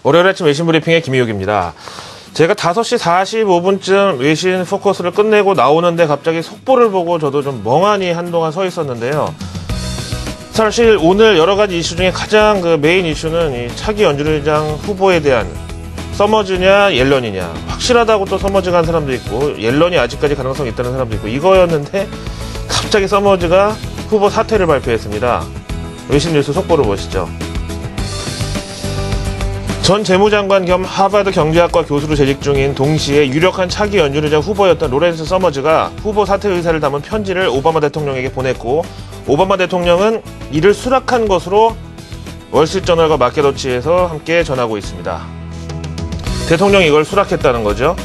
월요일 아침 외신 브리핑의 김희욱입니다. 제가 5시 45분쯤 외신 포커스를 끝내고 나오는데 갑자기 속보를 보고 저도 좀 멍하니 한동안 서 있었는데요. 사실 오늘 여러 가지 이슈 중에 가장 메인 이슈는 이 차기 연준의장 후보에 대한 서머즈냐 옐런이냐, 확실하다고 또 서머즈가 한 사람도 있고 옐런이 아직까지 가능성이 있다는 사람도 있고 이거였는데 갑자기 서머즈가 후보 사퇴를 발표했습니다. 외신 뉴스 속보를 보시죠. 전 재무장관 겸 하버드 경제학과 교수로 재직 중인 동시에 유력한 차기 연준의장 후보였던 로렌스 서머즈가 후보 사퇴 의사를 담은 편지를 오바마 대통령에게 보냈고, 오바마 대통령은 이를 수락한 것으로 월스트리트저널과 마켓워치에서 함께 전하고 있습니다. 대통령이 이걸 수락했다는 거죠.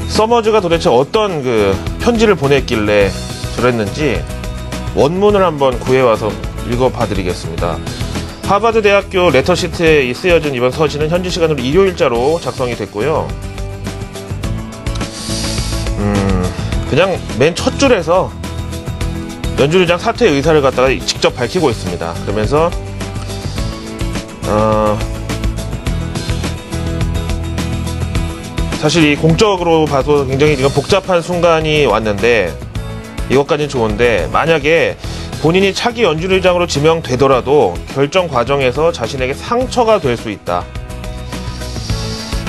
서머즈가 도대체 어떤 편지를 보냈길래 저랬는지 원문을 한번 구해와서 읽어봐드리겠습니다. 하버드 대학교 레터시트에 쓰여진 이번 서신은 현지 시간으로 일요일자로 작성이 됐고요. 그냥 맨 첫 줄에서 연준의장 사퇴 의사를 갖다가 직접 밝히고 있습니다. 그러면서 사실 이 공적으로 봐도 굉장히 지금 복잡한 순간이 왔는데 이것까지는 좋은데, 만약에 본인이 차기 연준의장으로 지명되더라도 결정 과정에서 자신에게 상처가 될 수 있다.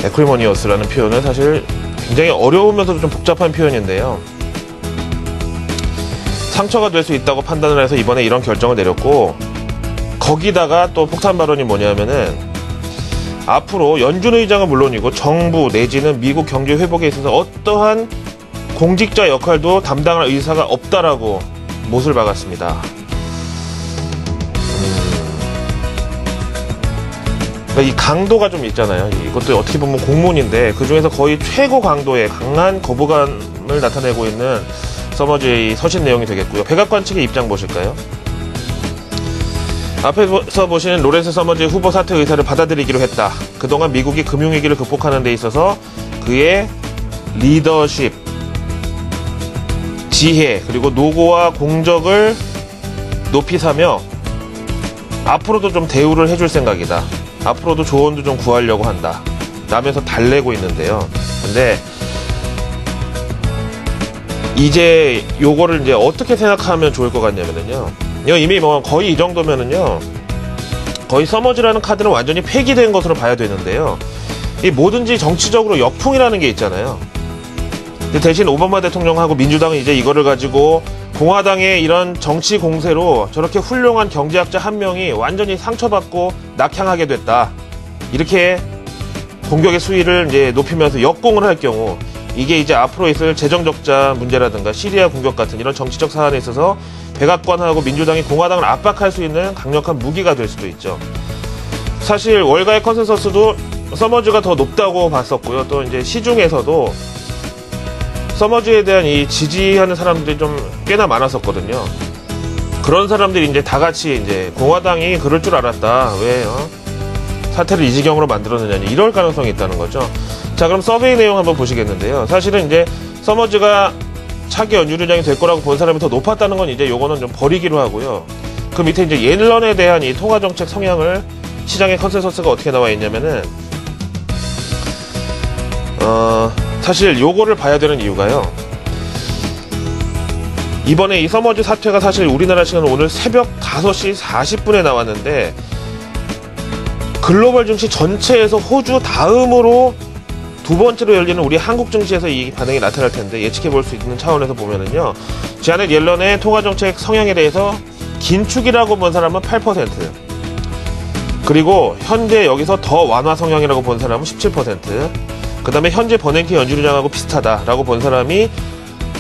에크리모니어스라는 표현은 사실 굉장히 어려우면서도 좀 복잡한 표현인데요. 상처가 될 수 있다고 판단을 해서 이번에 이런 결정을 내렸고, 거기다가 또 폭탄 발언이 뭐냐면은 앞으로 연준의장은 물론이고 정부 내지는 미국 경제 회복에 있어서 어떠한 공직자 역할도 담당할 의사가 없다라고 못을 박았습니다. 그러니까 이 강도가 좀 있잖아요. 이것도 어떻게 보면 공문인데 그 중에서 거의 최고 강도의 강한 거부감을 나타내고 있는 서머즈의 서신 내용이 되겠고요. 백악관 측의 입장 보실까요? 앞에서 보시는 로렌스 서머즈의 후보 사퇴 의사를 받아들이기로 했다. 그동안 미국이 금융위기를 극복하는 데 있어서 그의 리더십, 지혜, 그리고 노고와 공적을 높이 사며 앞으로도 좀 대우를 해줄 생각이다. 앞으로도 조언도 좀 구하려고 한다. 라면서 달래고 있는데요. 근데 이제 요거를 이제 어떻게 생각하면 좋을 것 같냐면요. 이미 거의 이 정도면은요. 거의 서머즈라는 카드는 완전히 폐기된 것으로 봐야 되는데요. 이 뭐든지 정치적으로 역풍이라는 게 있잖아요. 대신 오바마 대통령하고 민주당은 이제 이거를 가지고 공화당의 이런 정치 공세로 저렇게 훌륭한 경제학자 한 명이 완전히 상처받고 낙향하게 됐다. 이렇게 공격의 수위를 이제 높이면서 역공을 할 경우 이게 이제 앞으로 있을 재정 적자 문제라든가 시리아 공격 같은 이런 정치적 사안에 있어서 백악관하고 민주당이 공화당을 압박할 수 있는 강력한 무기가 될 수도 있죠. 사실 월가의 컨센서스도 서머즈가 더 높다고 봤었고요. 또 이제 시중에서도 서머즈에 대한 이 지지하는 사람들이 좀 꽤나 많았었거든요. 그런 사람들이 이제 다 같이 이제 공화당이 그럴 줄 알았다. 왜 사태를 이 지경으로 만들었느냐, 이럴 가능성이 있다는 거죠. 자, 그럼 서베이 내용 한번 보시겠는데요. 사실은 이제 서머즈가 차기 연준의장이 될 거라고 본 사람이 더 높았다는 건 이제 요거는 좀 버리기로 하고요. 그 밑에 이제 옐런에 대한 이 통화정책 성향을 시장의 컨센서스가 어떻게 나와 있냐면은 사실 요거를 봐야 되는 이유가요. 이번에 이 서머즈 사퇴가 사실 우리나라 시간은 오늘 새벽 5시 40분에 나왔는데 글로벌 증시 전체에서 호주 다음으로 두 번째로 열리는 우리 한국 증시에서 이 반응이 나타날 텐데, 예측해 볼 수 있는 차원에서 보면은요. 지난해 옐런의 통화정책 성향에 대해서 긴축이라고 본 사람은 8%. 그리고 현재 여기서 더 완화 성향이라고 본 사람은 17%. 그 다음에 현재 버냉키 연준의장하고 비슷하다라고 본 사람이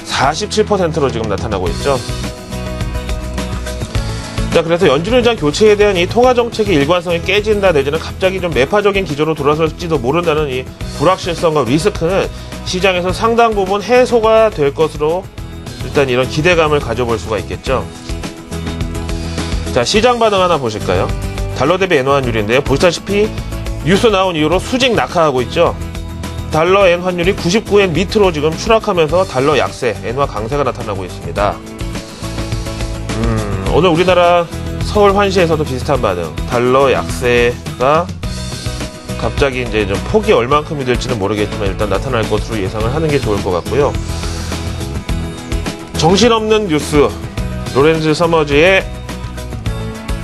47%로 지금 나타나고 있죠. 자, 그래서 연준의장 교체에 대한 이 통화정책의 일관성이 깨진다 내지는 갑자기 좀 매파적인 기조로 돌아설지도 모른다는 이 불확실성과 리스크는 시장에서 상당 부분 해소가 될 것으로 일단 이런 기대감을 가져볼 수가 있겠죠. 자, 시장 반응 하나 보실까요? 달러 대비 엔화 환율인데요. 보시다시피 뉴스 나온 이후로 수직 낙하하고 있죠. 달러 엔 환율이 99엔 밑으로 지금 추락하면서 달러 약세, 엔화 강세가 나타나고 있습니다. 오늘 우리나라 서울 환시에서도 비슷한 반응. 달러 약세가 갑자기 이제 좀 폭이 얼만큼이 될지는 모르겠지만 일단 나타날 것으로 예상을 하는 게 좋을 것 같고요. 정신없는 뉴스. 로렌즈 서머즈의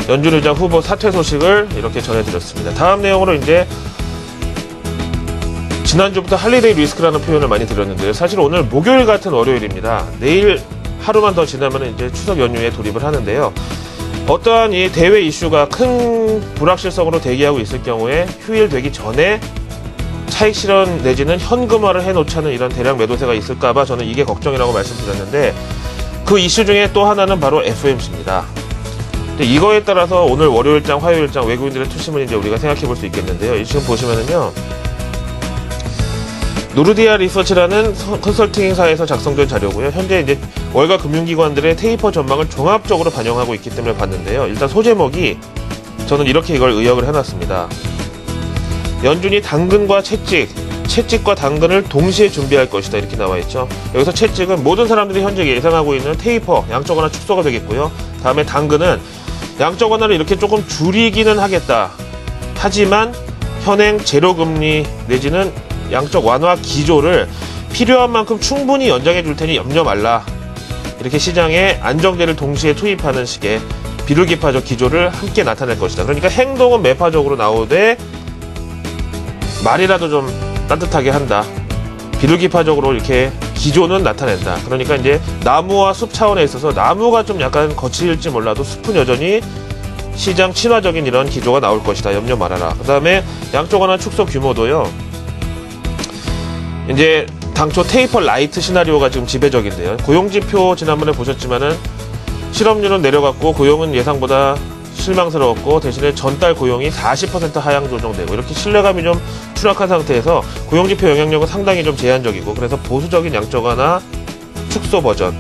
연준의장 후보 사퇴 소식을 이렇게 전해드렸습니다. 다음 내용으로 이제 지난주부터 할리데이 리스크라는 표현을 많이 들었는데요. 사실 오늘 목요일 같은 월요일입니다. 내일 하루만 더 지나면 이제 추석 연휴에 돌입을 하는데요. 어떠한 이 대외 이슈가 큰 불확실성으로 대기하고 있을 경우에 휴일 되기 전에 차익 실현 내지는 현금화를 해놓자는 이런 대량 매도세가 있을까봐 저는 이게 걱정이라고 말씀드렸는데, 그 이슈 중에 또 하나는 바로 FOMC입니다. 이거에 따라서 오늘 월요일장, 화요일장 외국인들의 투심을 이제 우리가 생각해 볼 수 있겠는데요. 지금 보시면은요, 노르디아 리서치라는 컨설팅사에서 작성된 자료고요. 현재 이제 월가 금융기관들의 테이퍼 전망을 종합적으로 반영하고 있기 때문에 봤는데요. 일단 소제목이 저는 이렇게 이걸 의역을 해놨습니다. 연준이 당근과 채찍과 당근을 동시에 준비할 것이다, 이렇게 나와있죠. 여기서 채찍은 모든 사람들이 현재 예상하고 있는 테이퍼, 양적 완화 축소가 되겠고요. 다음에 당근은 양적 완화를 이렇게 조금 줄이기는 하겠다. 하지만 현행 제로금리 내지는 양적 완화 기조를 필요한 만큼 충분히 연장해 줄 테니 염려 말라. 이렇게 시장에 안정제를 동시에 투입하는 식의 비둘기파적 기조를 함께 나타낼 것이다. 그러니까 행동은 매파적으로 나오되 말이라도 좀 따뜻하게 한다. 비둘기파적으로 이렇게 기조는 나타낸다. 그러니까 이제 나무와 숲 차원에 있어서 나무가 좀 약간 거칠지 몰라도 숲은 여전히 시장 친화적인 이런 기조가 나올 것이다. 염려 말아라. 그 다음에 양적 완화 축소 규모도요. 이제 당초 테이퍼 라이트 시나리오가 지금 지배적인데요. 고용지표 지난번에 보셨지만은 실업률은 내려갔고 고용은 예상보다 실망스러웠고 대신에 전달 고용이 40% 하향 조정되고 이렇게 신뢰감이 좀 추락한 상태에서 고용지표 영향력은 상당히 좀 제한적이고, 그래서 보수적인 양적 완화 축소 버전,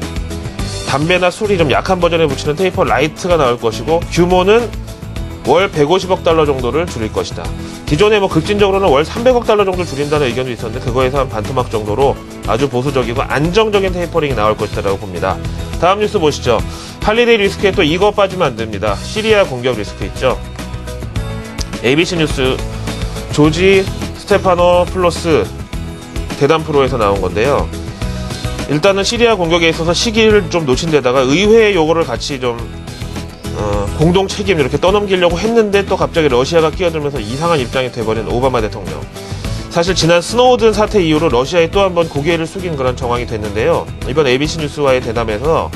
담배나 술이 좀 약한 버전에 붙이는 테이퍼 라이트가 나올 것이고, 규모는 월 150억 달러 정도를 줄일 것이다. 기존에 급진적으로는 월 300억 달러 정도 줄인다는 의견도 있었는데 그거에서 한 반토막 정도로 아주 보수적이고 안정적인 테이퍼링이 나올 것이다라고 봅니다. 다음 뉴스 보시죠. 할리데이 리스크에 또 이거 빠지면 안 됩니다. 시리아 공격 리스크 있죠. ABC 뉴스 조지 스테파노플로스 대담 프로에서 나온 건데요. 일단은 시리아 공격에 있어서 시기를 좀 놓친 데다가 의회의 요구를 같이 좀 공동 책임 이렇게 떠넘기려고 했는데 또 갑자기 러시아가 끼어들면서 이상한 입장이 돼버린 오바마 대통령. 사실 지난 스노우든 사태 이후로 러시아에 또 한 번 고개를 숙인 그런 정황이 됐는데요. 이번 ABC 뉴스와의 대담에서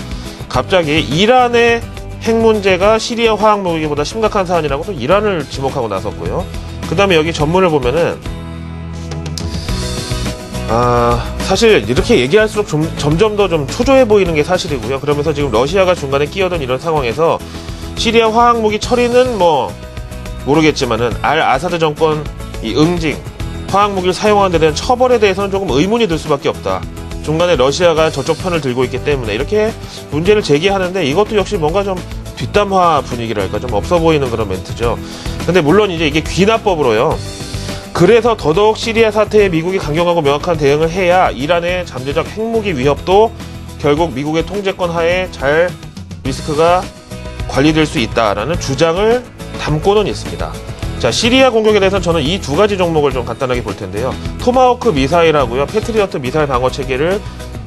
갑자기 이란의 핵 문제가 시리아 화학 무기보다 심각한 사안이라고 또 이란을 지목하고 나섰고요. 그 다음에 여기 전문을 보면은 사실 이렇게 얘기할수록 점점 더 좀 초조해 보이는 게 사실이고요. 그러면서 지금 러시아가 중간에 끼어든 이런 상황에서 시리아 화학무기 처리는 모르겠지만은 알 아사드 정권 이 응징, 화학무기를 사용한 데 대한 처벌에 대해서는 조금 의문이 들 수밖에 없다. 중간에 러시아가 저쪽 편을 들고 있기 때문에 이렇게 문제를 제기하는데 이것도 역시 뭔가 좀 뒷담화 분위기랄까 좀 없어 보이는 그런 멘트죠. 근데 물론 이제 이게 귀납법으로요. 그래서 더더욱 시리아 사태에 미국이 강경하고 명확한 대응을 해야 이란의 잠재적 핵무기 위협도 결국 미국의 통제권 하에 잘 리스크가 관리될 수 있다라는 주장을 담고는 있습니다. 자, 시리아 공격에 대해서는 저는 이 두 가지 종목을 좀 간단하게 볼 텐데요. 토마호크 미사일하고요, 패트리어트 미사일 방어 체계를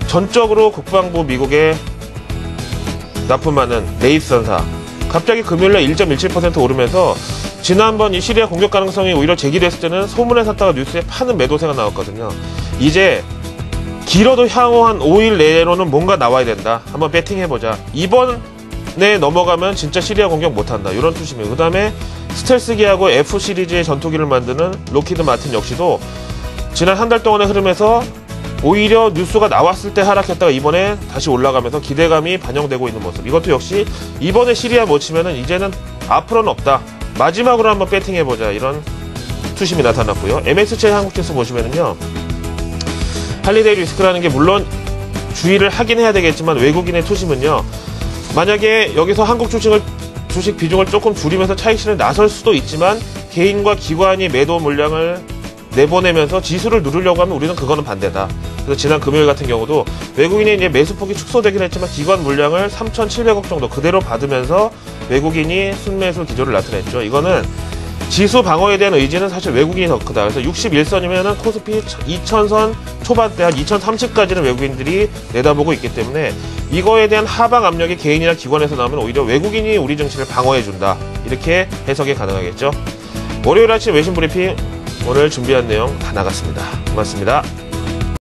전적으로 국방부 미국에 납품하는 레이스전사. 갑자기 금요일날 1.17% 오르면서 지난번 이 시리아 공격 가능성이 오히려 제기됐을 때는 소문에 샀다가 뉴스에 파는 매도세가 나왔거든요. 이제 길어도 향후 한 5일 내로는 뭔가 나와야 된다. 한번 배팅해보자. 이번에 넘어가면 진짜 시리아 공격 못한다. 이런 투심이에요. 그 다음에 스텔스기하고 F 시리즈의 전투기를 만드는 로키드 마틴 역시도 지난 한 달 동안의 흐름에서 오히려 뉴스가 나왔을 때 하락했다가 이번에 다시 올라가면서 기대감이 반영되고 있는 모습. 이것도 역시 이번에 시리아 못 치면은 이제는 앞으로는 없다. 마지막으로 한번 배팅해보자. 이런 투심이 나타났고요. MSCI 한국지수 보시면은요. 할리데이 리스크라는 게 물론 주의를 하긴 해야 되겠지만 외국인의 투심은요. 만약에 여기서 한국 주식 비중을 조금 줄이면서 차익 실현에 나설 수도 있지만 개인과 기관이 매도 물량을 내보내면서 지수를 누르려고 하면 우리는 그거는 반대다. 그래서 지난 금요일 같은 경우도 외국인이 이제 매수폭이 축소되긴 했지만 기관 물량을 3,700억 정도 그대로 받으면서 외국인이 순매수 기조를 나타냈죠. 이거는 지수 방어에 대한 의지는 사실 외국인이 더 크다. 그래서 61선이면은 코스피 2000선 초반대 한 2030까지는 외국인들이 내다보고 있기 때문에 이거에 대한 하방 압력이 개인이나 기관에서 나오면 오히려 외국인이 우리 증시를 방어해준다. 이렇게 해석이 가능하겠죠. 월요일 아침 외신 브리핑 오늘 준비한 내용 다 나갔습니다. 고맙습니다.